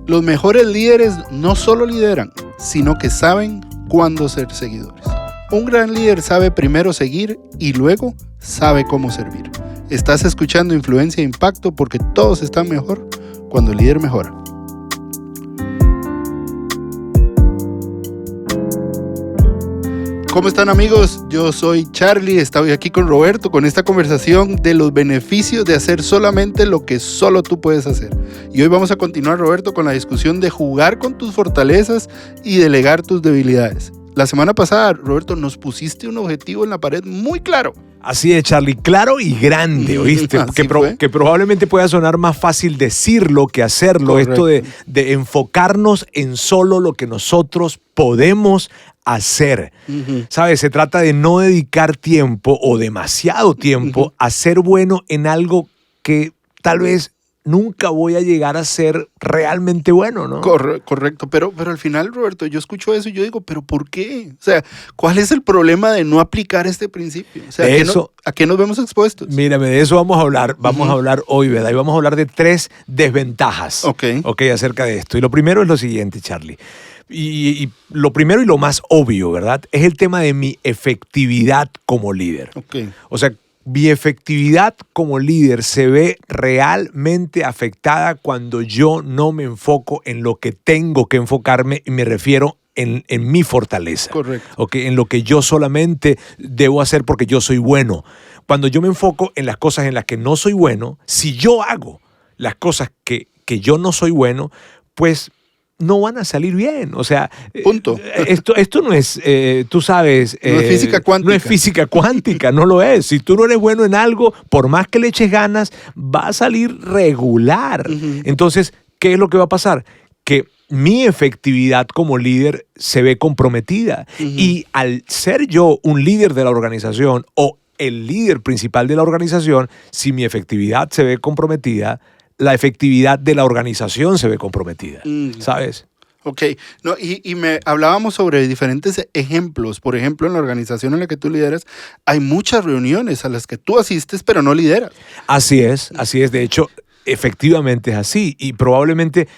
Los mejores líderes no solo lideran, sino que saben cuándo ser seguidores. Un gran líder sabe primero seguir y luego sabe cómo servir. Estás escuchando Influencia e Impacto porque todos están mejor cuando el líder mejora. ¿Cómo están, amigos? Yo soy Charlie, estoy aquí con Roberto con esta conversación de los beneficios de hacer solamente lo que solo tú puedes hacer. Y hoy vamos a continuar, Roberto, con la discusión de jugar con tus fortalezas y delegar tus debilidades. La semana pasada, Roberto, nos pusiste un objetivo en la pared muy claro. Así es, Charlie, claro y grande, ¿oíste? Que probablemente pueda sonar más fácil decirlo que hacerlo. Correcto. Esto de enfocarnos en solo lo que nosotros podemos hacer. ¿Sabes? Se trata de no dedicar tiempo o demasiado tiempo a ser bueno en algo que tal vez nunca voy a llegar a ser realmente bueno, ¿no? Correcto, pero al final, Roberto, yo escucho eso y yo digo, ¿pero por qué? O sea, ¿cuál es el problema de no aplicar este principio? O sea, ¿a qué nos vemos expuestos? Mírame, de eso vamos a hablar hoy, ¿verdad? Y vamos a hablar de 3 desventajas, acerca de esto. Y lo primero es lo siguiente, Charlie. Y lo primero y lo más obvio, ¿verdad? Es el tema de mi efectividad como líder. O sea, mi efectividad como líder se ve realmente afectada cuando yo no me enfoco en lo que tengo que enfocarme y me refiero en mi fortaleza. Correcto. En lo que yo solamente debo hacer porque yo soy bueno. Cuando yo me enfoco en las cosas en las que no soy bueno, si yo hago las cosas que yo no soy bueno, pues no van a salir bien. O sea, punto. Esto no es, tú sabes... no es física cuántica. No es física cuántica, no lo es. Si tú no eres bueno en algo, por más que le eches ganas, va a salir regular. Entonces, ¿qué es lo que va a pasar? Que mi efectividad como líder se ve comprometida. Y al ser yo un líder de la organización o el líder principal de la organización, si mi efectividad se ve comprometida, la efectividad de la organización se ve comprometida, ¿sabes? Ok, no, y hablábamos sobre diferentes ejemplos. Por ejemplo, en la organización en la que tú lideras, hay muchas reuniones a las que tú asistes, pero no lideras. Así es. De hecho, efectivamente es así. Y probablemente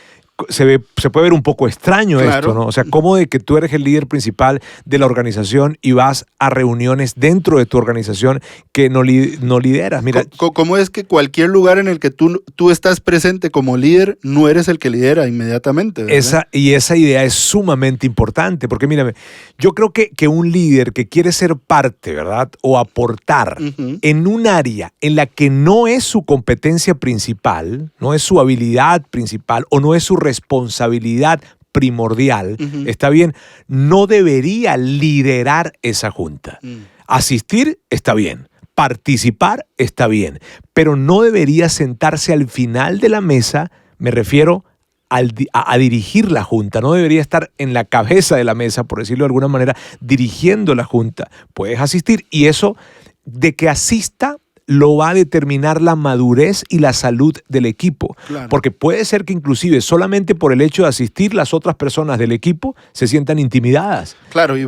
se puede ver un poco extraño esto, ¿no? O sea, ¿cómo de que tú eres el líder principal de la organización y vas a reuniones dentro de tu organización que no lideras? Mira, ¿Cómo es que cualquier lugar en el que tú estás presente como líder, no eres el que lidera inmediatamente, ¿verdad? Esa idea es sumamente importante, porque mírame, yo creo que un líder que quiere ser parte, ¿verdad? O aportar en un área en la que no es su competencia principal, no es su habilidad principal o no es su responsabilidad primordial, está bien, no debería liderar esa junta. Asistir está bien, participar está bien, pero no debería sentarse al final de la mesa, me refiero a dirigir la junta, no debería estar en la cabeza de la mesa, por decirlo de alguna manera, dirigiendo la junta. Puedes asistir y eso de que asista lo va a determinar la madurez y la salud del equipo. Claro. Porque puede ser que inclusive solamente por el hecho de asistir las otras personas del equipo se sientan intimidadas. Claro, y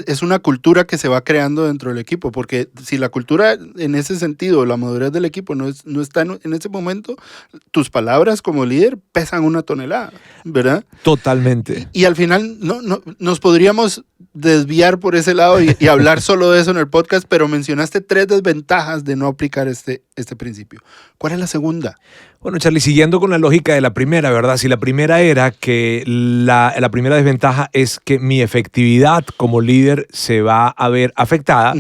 es una cultura que se va creando dentro del equipo, porque si la cultura en ese sentido, la madurez del equipo no está en ese momento, tus palabras como líder pesan 1 tonelada, ¿verdad? Totalmente. Y al final no nos podríamos desviar por ese lado y hablar solo de eso en el podcast, pero mencionaste 3 desventajas de no aplicar este principio. ¿Cuál es la segunda? Bueno, Charlie, siguiendo con la lógica de la primera, ¿verdad? Si la primera era que la primera desventaja es que mi efectividad como líder se va a ver afectada,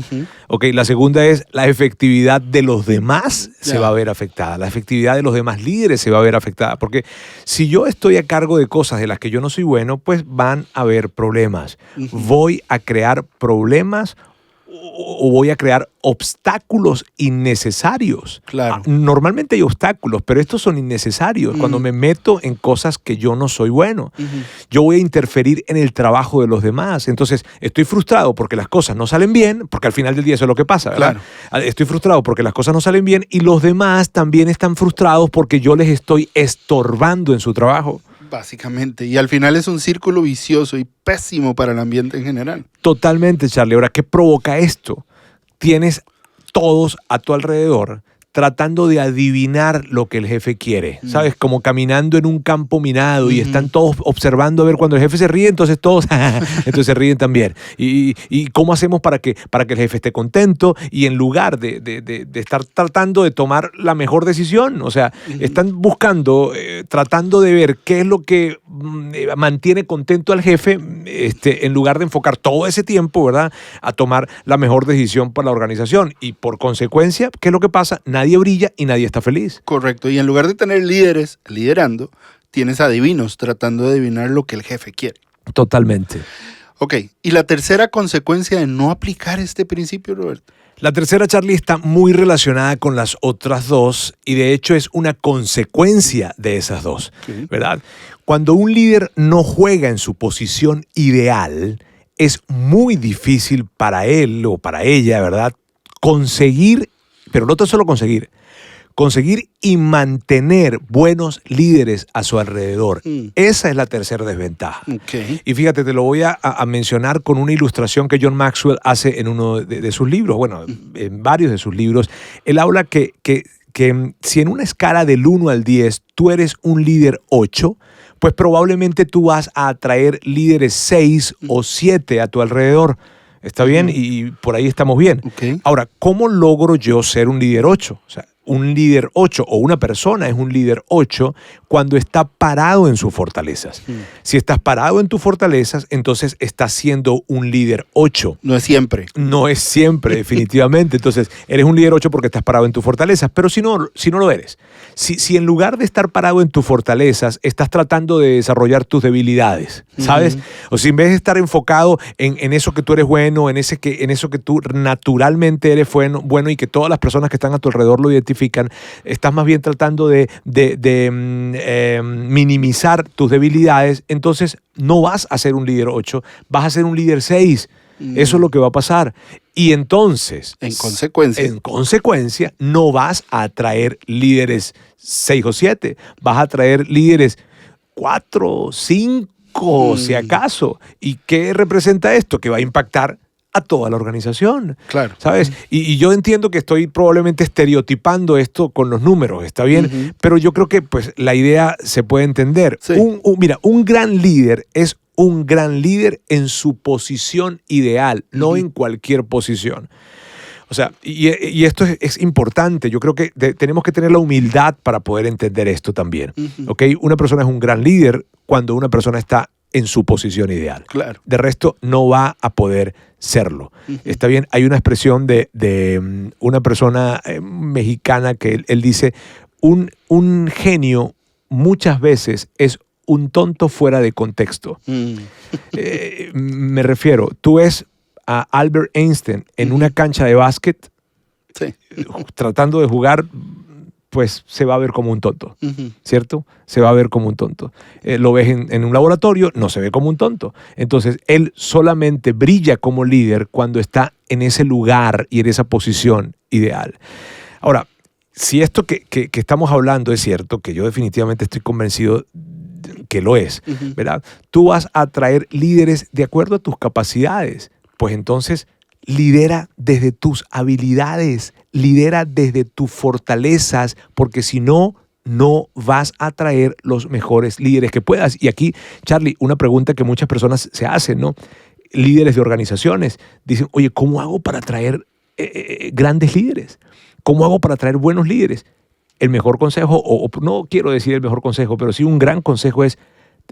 la segunda es la efectividad de los demás se va a ver afectada, la efectividad de los demás líderes se va a ver afectada, porque si yo estoy a cargo de cosas de las que yo no soy bueno, pues van a haber problemas. Voy a crear problemas o voy a crear obstáculos innecesarios. Claro. Normalmente hay obstáculos, pero estos son innecesarios. Cuando me meto en cosas que yo no soy bueno, yo voy a interferir en el trabajo de los demás. Entonces, estoy frustrado porque las cosas no salen bien, porque al final del día eso es lo que pasa, ¿verdad? Claro. Estoy frustrado porque las cosas no salen bien y los demás también están frustrados porque yo les estoy estorbando en su trabajo. Básicamente, y al final es un círculo vicioso y pésimo para el ambiente en general. Totalmente, Charlie. Ahora, ¿qué provoca esto? Tienes todos a tu alrededor tratando de adivinar lo que el jefe quiere, ¿sabes? Como caminando en un campo minado y están todos observando a ver cuando el jefe se ríe, entonces todos entonces se ríen también. ¿Y cómo hacemos para que el jefe esté contento? Y en lugar de estar tratando de tomar la mejor decisión, o sea, están buscando, tratando de ver qué es lo que mantiene contento al jefe, en lugar de enfocar todo ese tiempo, ¿verdad?, a tomar la mejor decisión para la organización. Y por consecuencia, ¿qué es lo que pasa? Nadie brilla y nadie está feliz. Correcto. Y en lugar de tener líderes liderando, tienes adivinos tratando de adivinar lo que el jefe quiere. Totalmente. Ok. ¿Y la tercera consecuencia de no aplicar este principio, Roberto? La tercera, Charlie, está muy relacionada con las otras dos y de hecho es una consecuencia de esas dos, ¿verdad? Cuando un líder no juega en su posición ideal, es muy difícil para él o para ella, ¿verdad?, conseguir, pero no tan solo conseguir y mantener buenos líderes a su alrededor. Esa es la tercera desventaja. Okay. Y fíjate, te lo voy a mencionar con una ilustración que John Maxwell hace en uno de sus libros, bueno, en varios de sus libros. Él habla que si en una escala del 1 al 10 tú eres un líder 8, pues probablemente tú vas a atraer líderes 6 o 7 a tu alrededor. ¿Está bien? Y por ahí estamos bien. Okay. Ahora, ¿cómo logro yo ser un líder 8? O sea, un líder 8 o una persona es un líder 8 cuando está parado en sus fortalezas. Si estás parado en tus fortalezas, entonces estás siendo un líder 8. No es siempre. No es siempre, definitivamente. Entonces, eres un líder 8 porque estás parado en tus fortalezas, pero si no lo eres. Si en lugar de estar parado en tus fortalezas, estás tratando de desarrollar tus debilidades, ¿sabes? O si en vez de estar enfocado en eso que tú eres bueno, en eso que tú naturalmente eres bueno y que todas las personas que están a tu alrededor lo identifican, estás más bien tratando de minimizar tus debilidades, entonces no vas a ser un líder 8, vas a ser un líder 6. Eso es lo que va a pasar. Y entonces, en consecuencia, no vas a atraer líderes 6 o 7, vas a atraer líderes 4, 5, si acaso. ¿Y qué representa esto? Que va a impactar a toda la organización. Claro. ¿Sabes? Y yo entiendo que estoy probablemente estereotipando esto con los números, ¿está bien? Pero yo creo que pues la idea se puede entender. Sí. Mira, un gran líder es un gran líder en su posición ideal, no en cualquier posición. O sea, y esto es importante. Yo creo que tenemos que tener la humildad para poder entender esto también. ¿Ok? Una persona es un gran líder cuando una persona está en su posición ideal. Claro. De resto, no va a poder serlo. Está bien, hay una expresión de una persona mexicana que él dice, un genio muchas veces es un tonto fuera de contexto. Me refiero, tú ves a Albert Einstein en una cancha de básquet, tratando de jugar, pues se va a ver como un tonto, ¿cierto? Se va a ver como un tonto. Lo ves en un laboratorio, no se ve como un tonto. Entonces, él solamente brilla como líder cuando está en ese lugar y en esa posición ideal. Ahora, si esto que estamos hablando es cierto, que yo definitivamente estoy convencido que lo es, ¿verdad? Tú vas a atraer líderes de acuerdo a tus capacidades. Pues entonces, lidera desde tus habilidades, lidera desde tus fortalezas, porque si no, no vas a atraer los mejores líderes que puedas. Y aquí, Charlie, una pregunta que muchas personas se hacen, ¿no? Líderes de organizaciones dicen, oye, ¿cómo hago para atraer grandes líderes? ¿Cómo hago para atraer buenos líderes? El mejor consejo, o no quiero decir el mejor consejo, pero sí un gran consejo es,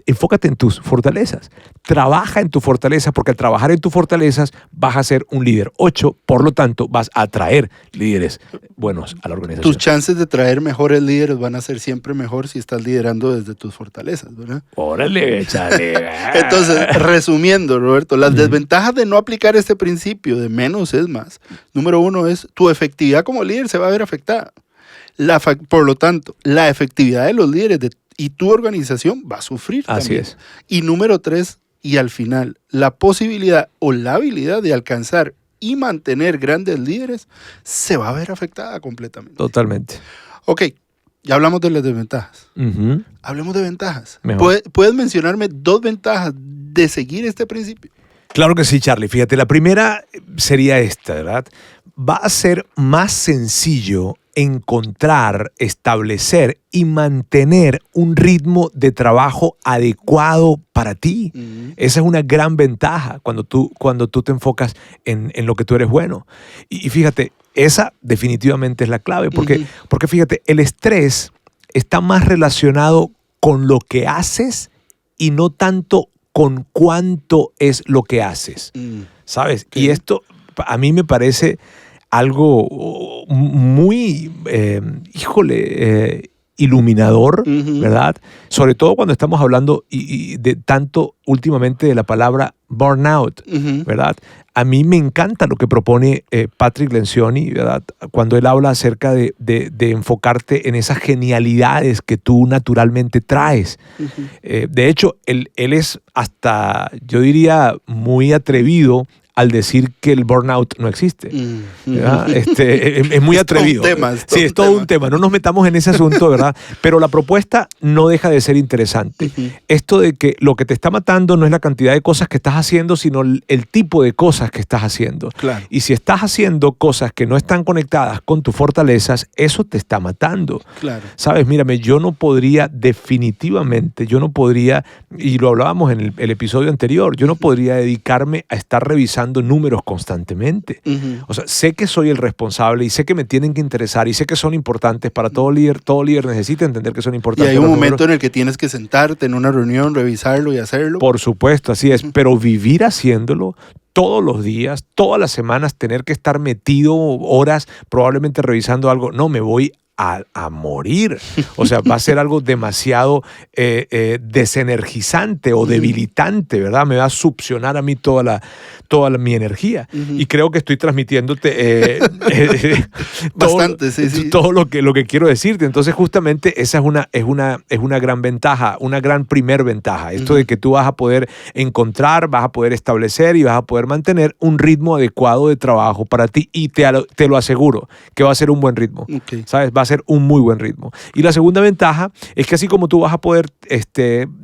enfócate en tus fortalezas. Trabaja en tus fortalezas, porque al trabajar en tus fortalezas vas a ser un líder 8, por lo tanto vas a atraer líderes buenos a la organización. Tus chances de traer mejores líderes van a ser siempre mejor si estás liderando desde tus fortalezas, ¿verdad? Órale, chale. Entonces, resumiendo, Roberto, las desventajas de no aplicar este principio de menos es más. Número 1 es tu efectividad como líder se va a ver afectada. Por lo tanto, la efectividad de los líderes y tu organización va a sufrir Así también. es. Y número 3, y al final, la posibilidad o la habilidad de alcanzar y mantener grandes líderes se va a ver afectada completamente. Totalmente. Ok, ya hablamos de las desventajas. Hablemos de ventajas. Mejor. ¿Puedes mencionarme 2 ventajas de seguir este principio? Claro que sí, Charlie. Fíjate, la primera sería esta, ¿verdad? Va a ser más sencillo encontrar, establecer y mantener un ritmo de trabajo adecuado para ti. Esa es una gran ventaja cuando tú te enfocas en lo que tú eres bueno. Y fíjate, esa definitivamente es la clave, porque fíjate, el estrés está más relacionado con lo que haces y no tanto con cuánto es lo que haces, ¿sabes? Y esto a mí me parece algo muy, iluminador, ¿verdad? Sobre todo cuando estamos hablando de tanto últimamente de la palabra burnout, ¿verdad? A mí me encanta lo que propone Patrick Lencioni, ¿verdad? Cuando él habla acerca de enfocarte en esas genialidades que tú naturalmente traes. De hecho, él es hasta, yo diría, muy atrevido al decir que el burnout no existe. Es muy atrevido. Es todo un tema. No nos metamos en ese asunto, ¿verdad? Pero la propuesta no deja de ser interesante. Esto de que lo que te está matando no es la cantidad de cosas que estás haciendo, sino el tipo de cosas que estás haciendo. Claro. Y si estás haciendo cosas que no están conectadas con tus fortalezas, eso te está matando. Claro. Sabes, mírame, yo no podría, y lo hablábamos en el episodio anterior, yo no podría dedicarme a estar revisando números constantemente. O sea, sé que soy el responsable y sé que me tienen que interesar y sé que son importantes para todo líder. Todo líder necesita entender que son importantes. Y hay un momento en el que tienes que sentarte en una reunión, revisarlo y hacerlo. Por supuesto, así es. Pero vivir haciéndolo todos los días, todas las semanas, tener que estar metido horas probablemente revisando algo, no, me voy a morir. O sea, va a ser algo demasiado desenergizante o debilitante, ¿verdad? Me va a succionar a mí toda mi energía. Y creo que estoy transmitiéndote bastante, todo lo que quiero decirte. Entonces, justamente, esa es una gran ventaja, una gran primer ventaja. Esto de que tú vas a poder encontrar, vas a poder establecer y vas a poder mantener un ritmo adecuado de trabajo para ti. Y te lo aseguro que va a ser un buen ritmo. ¿Sabes? Va a ser un muy buen ritmo. Y la segunda ventaja es que así como tú vas a poder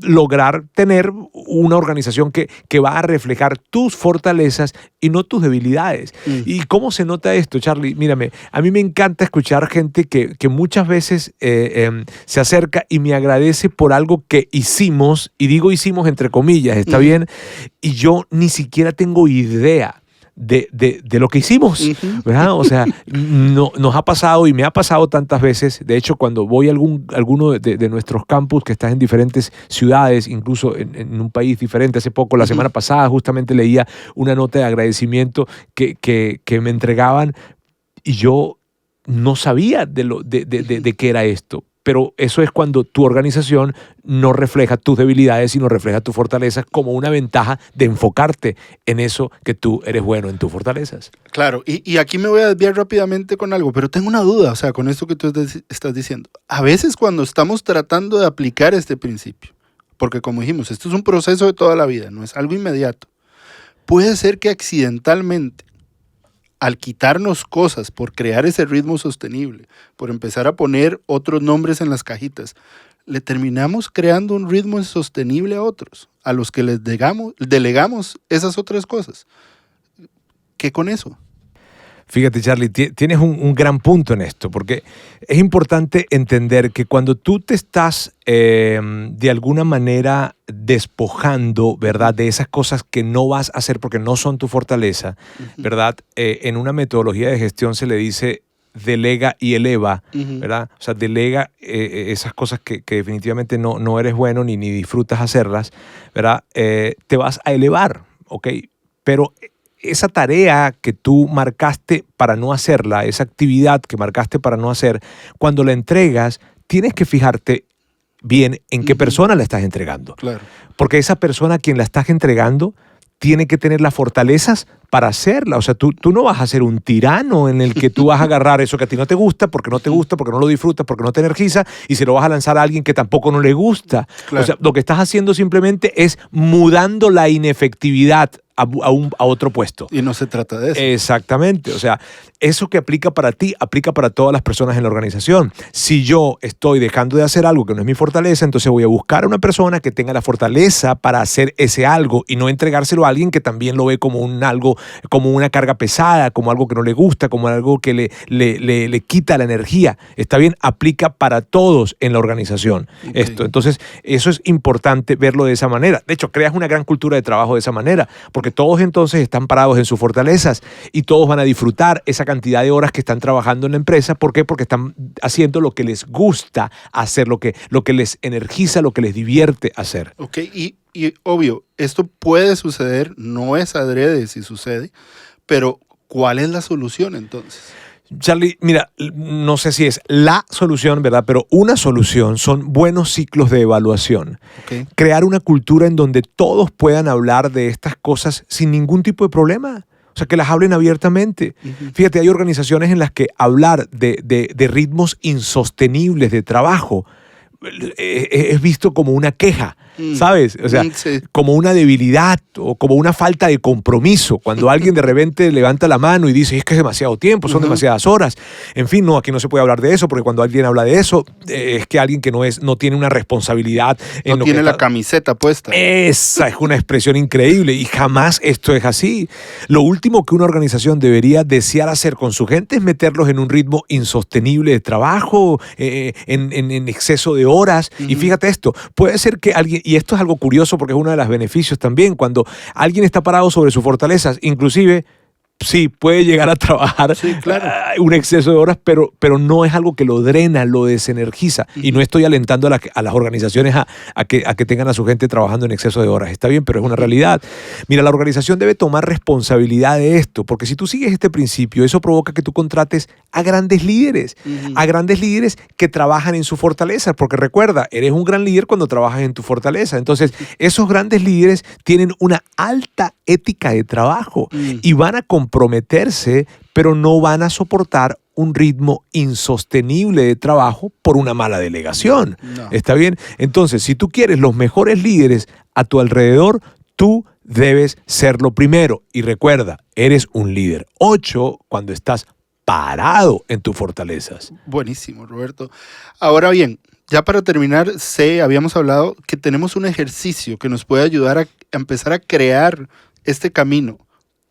lograr tener una organización que va a reflejar tus fortalezas y no tus debilidades. ¿Y cómo se nota esto, Charlie? Mírame, a mí me encanta escuchar gente que muchas veces se acerca y me agradece por algo que hicimos, y digo hicimos entre comillas, ¿está bien? Y yo ni siquiera tengo idea de lo que hicimos, ¿verdad? O sea, nos ha pasado y me ha pasado tantas veces. De hecho, cuando voy a alguno de nuestros campus que están en diferentes ciudades, incluso en un país diferente, hace poco, la semana pasada, justamente leía una nota de agradecimiento que me entregaban y yo no sabía de qué era esto. Pero eso es cuando tu organización no refleja tus debilidades, sino refleja tus fortalezas como una ventaja de enfocarte en eso que tú eres bueno, en tus fortalezas. Claro, y aquí me voy a desviar rápidamente con algo, pero tengo una duda, o sea, con esto que tú estás diciendo. A veces cuando estamos tratando de aplicar este principio, porque como dijimos, esto es un proceso de toda la vida, no es algo inmediato, puede ser que accidentalmente, al quitarnos cosas, por crear ese ritmo sostenible, por empezar a poner otros nombres en las cajitas, le terminamos creando un ritmo insostenible a otros, a los que les delegamos esas otras cosas. ¿Qué con eso? Fíjate, Charlie, tienes un gran punto en esto, porque es importante entender que cuando tú te estás de alguna manera despojando, ¿verdad?, de esas cosas que no vas a hacer porque no son tu fortaleza, ¿verdad? En una metodología de gestión se le dice delega y eleva, ¿verdad? O sea, delega esas cosas que definitivamente no eres bueno ni disfrutas hacerlas, ¿verdad? Te vas a elevar, ¿ok? Pero esa tarea que tú marcaste para no hacerla, esa actividad que marcaste para no hacer, cuando la entregas, tienes que fijarte bien en qué persona la estás entregando. Claro. Porque esa persona a quien la estás entregando tiene que tener las fortalezas para hacerla. O sea, tú no vas a ser un tirano en el que tú vas a agarrar eso que a ti no te gusta, porque no lo disfrutas, porque no te energiza, y se lo vas a lanzar a alguien que tampoco no le gusta. Claro. O sea, lo que estás haciendo simplemente es mudando la inefectividad a otro puesto. Y no se trata de eso. Exactamente. O sea, eso que aplica para ti, aplica para todas las personas en la organización. Si yo estoy dejando de hacer algo que no es mi fortaleza, entonces voy a buscar a una persona que tenga la fortaleza para hacer ese algo y no entregárselo a alguien que también lo ve como un algo, como una carga pesada, como algo que no le gusta, como algo que le quita la energía. Está bien, aplica para todos en la organización esto. Entonces, eso es importante verlo de esa manera. De hecho, creas una gran cultura de trabajo de esa manera, porque todos entonces están parados en sus fortalezas y todos van a disfrutar esa cantidad de horas que están trabajando en la empresa. ¿Por qué? Porque están haciendo lo que les gusta hacer, lo que les energiza, lo que les divierte hacer. Ok, y obvio, esto puede suceder, no es adrede si sucede, pero ¿cuál es la solución entonces? Charlie, mira, no sé si es la solución, ¿verdad? Pero una solución son buenos ciclos de evaluación. Okay. Crear una cultura en donde todos puedan hablar de estas cosas sin ningún tipo de problema. O sea, que las hablen abiertamente. Fíjate, hay organizaciones en las que hablar de ritmos insostenibles de trabajo es visto como una queja, ¿sabes? O sea, sí, como una debilidad o como una falta de compromiso. Cuando alguien de repente levanta la mano y dice, es que es demasiado tiempo, son demasiadas horas. En fin, no, aquí no se puede hablar de eso, porque cuando alguien habla de eso, es que alguien que no tiene una responsabilidad. No tiene la camiseta puesta. Esa es una expresión increíble y jamás esto es así. Lo último que una organización debería desear hacer con su gente es meterlos en un ritmo insostenible de trabajo, en exceso de horas. Y fíjate esto, puede ser que alguien, y esto es algo curioso porque es uno de los beneficios también, cuando alguien está parado sobre sus fortalezas, inclusive sí, puede llegar a trabajar un exceso de horas, pero no es algo que lo drena, lo desenergiza. Y no estoy alentando a las organizaciones a que tengan a su gente trabajando en exceso de horas. Está bien, pero es una realidad. Mira, la organización debe tomar responsabilidad de esto, porque si tú sigues este principio, eso provoca que tú contrates a grandes líderes, que trabajan en su fortaleza, porque recuerda, eres un gran líder cuando trabajas en tu fortaleza. Entonces, esos grandes líderes tienen una alta ética de trabajo y van a comprometerse, pero no van a soportar un ritmo insostenible de trabajo por una mala delegación. No. ¿Está bien? Entonces, si tú quieres los mejores líderes a tu alrededor, tú debes serlo primero. Y recuerda, eres un líder 8 cuando estás parado en tus fortalezas. Buenísimo, Roberto. Ahora bien, ya para terminar, habíamos hablado que tenemos un ejercicio que nos puede ayudar a empezar a crear este camino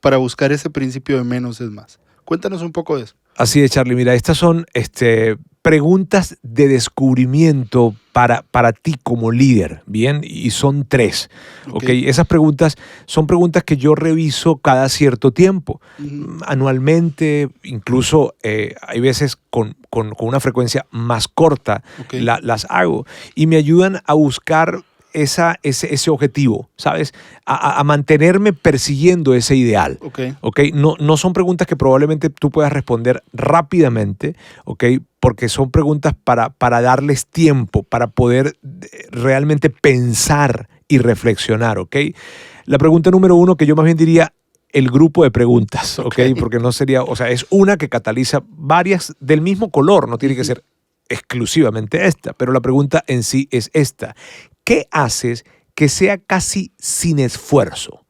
para buscar ese principio de menos es más. Cuéntanos un poco de eso. Así es, Charlie. Mira, estas son preguntas de descubrimiento para ti como líder, ¿bien? Y son 3, ¿ok? Esas preguntas son preguntas que yo reviso cada cierto tiempo, anualmente, incluso hay veces con una frecuencia más corta las hago y me ayudan a buscar ese objetivo, ¿sabes? A mantenerme persiguiendo ese ideal. ¿Okay? No son preguntas que probablemente tú puedas responder rápidamente, ¿ok? Porque son preguntas para darles tiempo, para poder realmente pensar y reflexionar, ¿ok? La pregunta número 1, que yo más bien diría el grupo de preguntas, ¿ok? Porque no sería, o sea, es una que cataliza varias del mismo color, no tiene que ser exclusivamente esta, pero la pregunta en sí es esta. ¿Qué haces que sea casi sin esfuerzo?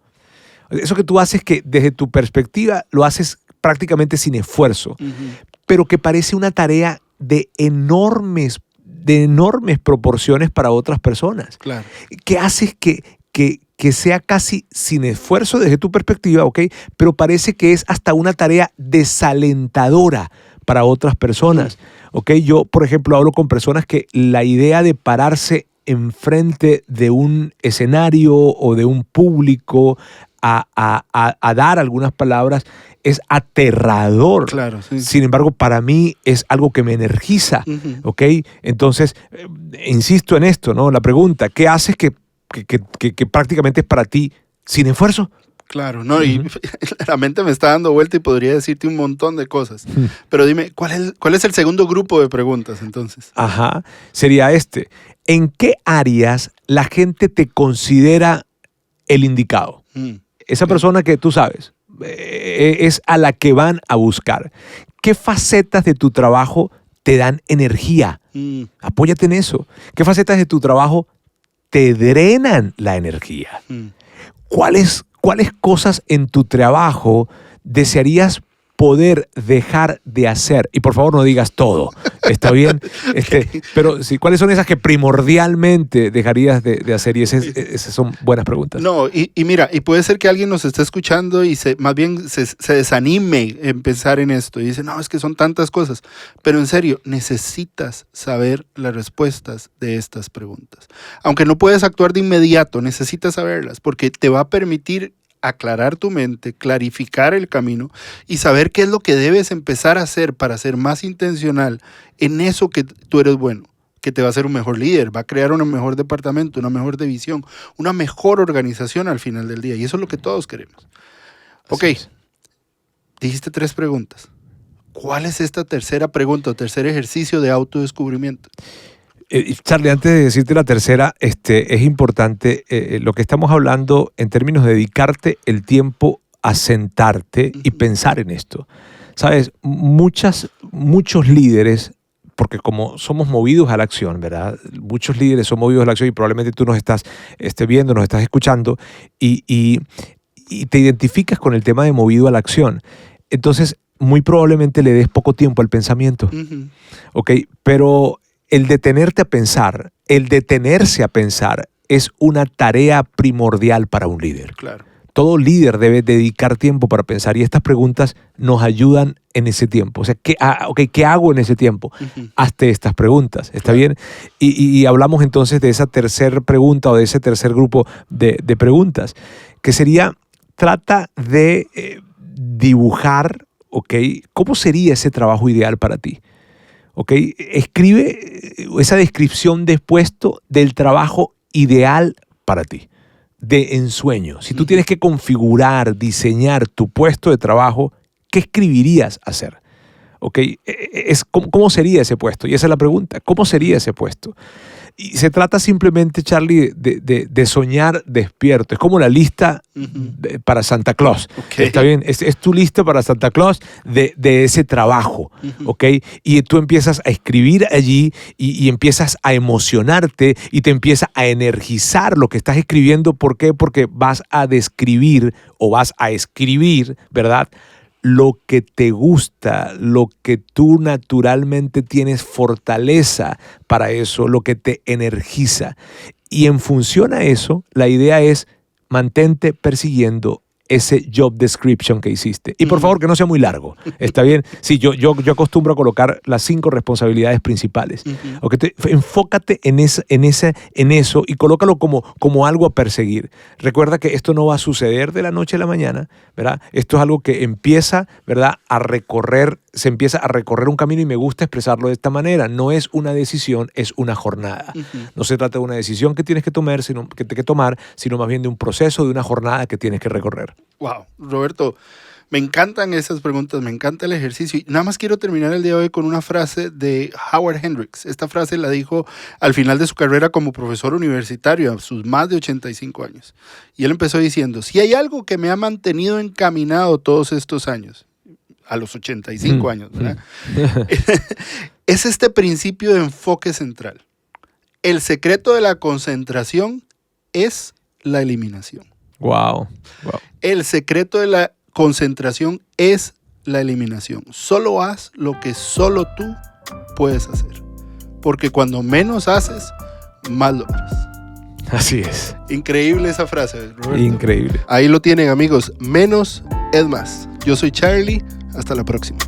Eso que tú haces que desde tu perspectiva lo haces prácticamente sin esfuerzo, pero que parece una tarea de enormes proporciones para otras personas. Claro. ¿Qué haces que sea casi sin esfuerzo desde tu perspectiva, ¿ok? Pero parece que es hasta una tarea desalentadora para otras personas, ¿ok? Yo, por ejemplo, hablo con personas que la idea de pararse enfrente de un escenario o de un público a dar algunas palabras es aterrador. Claro, sí. Sin embargo, para mí es algo que me energiza, ¿ok? Entonces, insisto en esto, ¿no? La pregunta, ¿qué haces que prácticamente es para ti sin esfuerzo? Claro, no, y la mente me está dando vuelta y podría decirte un montón de cosas. Pero dime, ¿cuál es el segundo grupo de preguntas entonces? Sería este. ¿En qué áreas la gente te considera el indicado? Esa persona que tú sabes es a la que van a buscar. ¿Qué facetas de tu trabajo te dan energía? Apóyate en eso. ¿Qué facetas de tu trabajo te drenan la energía? ¿Cuáles cosas en tu trabajo desearías poder dejar de hacer? Y por favor no digas todo, ¿está bien? Pero sí, ¿cuáles son esas que primordialmente dejarías de hacer? Y esas son buenas preguntas. No, y mira, y puede ser que alguien nos esté escuchando y más bien se desanime en pensar en esto y dice, no, es que son tantas cosas. Pero en serio, necesitas saber las respuestas de estas preguntas. Aunque no puedes actuar de inmediato, necesitas saberlas porque te va a permitir aclarar tu mente, clarificar el camino y saber qué es lo que debes empezar a hacer para ser más intencional en eso que tú eres bueno, que te va a hacer un mejor líder, va a crear un mejor departamento, una mejor división, una mejor organización al final del día. Y eso es lo que todos queremos. Ok, dijiste 3 preguntas. ¿Cuál es esta tercera pregunta o tercer ejercicio de autodescubrimiento? Charlie, antes de decirte la tercera, es importante lo que estamos hablando en términos de dedicarte el tiempo a sentarte y pensar en esto. Sabes, muchos líderes, porque como somos movidos a la acción, ¿verdad? Muchos líderes son movidos a la acción y probablemente tú nos estás viendo, nos estás escuchando y te identificas con el tema de movido a la acción. Entonces, muy probablemente le des poco tiempo al pensamiento. ¿Ok? Pero el detenerte a pensar, el detenerse a pensar es una tarea primordial para un líder. Claro. Todo líder debe dedicar tiempo para pensar y estas preguntas nos ayudan en ese tiempo. O sea, ¿qué hago en ese tiempo? Hazte estas preguntas, ¿está bien? Y hablamos entonces de esa tercera pregunta o de ese tercer grupo de preguntas, que sería, trata de dibujar, ¿ok? ¿Cómo sería ese trabajo ideal para ti? ¿Ok? Escribe esa descripción de puesto del trabajo ideal para ti, de ensueño. Si tú tienes que configurar, diseñar tu puesto de trabajo, ¿qué escribirías hacer? ¿Ok? ¿Cómo sería ese puesto? Y esa es la pregunta. ¿Cómo sería ese puesto? Y se trata simplemente, Charlie, de soñar despierto. Es como la lista para Santa Claus. Okay. ¿Está bien? Es tu lista para Santa Claus de ese trabajo. ¿Ok? Y tú empiezas a escribir allí y empiezas a emocionarte y te empieza a energizar lo que estás escribiendo. ¿Por qué? Porque vas a describir o vas a escribir, ¿verdad?, lo que te gusta, lo que tú naturalmente tienes fortaleza para eso, lo que te energiza. Y en función a eso, la idea es mantente persiguiendo ese job description que hiciste. Y por favor, que no sea muy largo. ¿Está bien? Sí, yo acostumbro a colocar las 5 responsabilidades principales. Okay, enfócate en eso y colócalo como algo a perseguir. Recuerda que esto no va a suceder de la noche a la mañana, ¿verdad? Esto es algo que empieza, ¿verdad?, se empieza a recorrer un camino y me gusta expresarlo de esta manera. No es una decisión, es una jornada. No se trata de una decisión que tienes que tomar, sino más bien de un proceso, de una jornada que tienes que recorrer. Wow, Roberto, me encantan esas preguntas, me encanta el ejercicio. Y nada más quiero terminar el día de hoy con una frase de Howard Hendricks. Esta frase la dijo al final de su carrera como profesor universitario, a sus más de 85 años. Y él empezó diciendo, si hay algo que me ha mantenido encaminado todos estos años, a los 85 años, ¿verdad? Es este principio de enfoque central. El secreto de la concentración es la eliminación. Wow. El secreto de la concentración es la eliminación. Solo haz lo que solo tú puedes hacer. Porque cuando menos haces, más logras. Así es. Increíble esa frase, Roberto. Increíble. Ahí lo tienen, amigos. Menos es más. Yo soy Charlie. Hasta la próxima.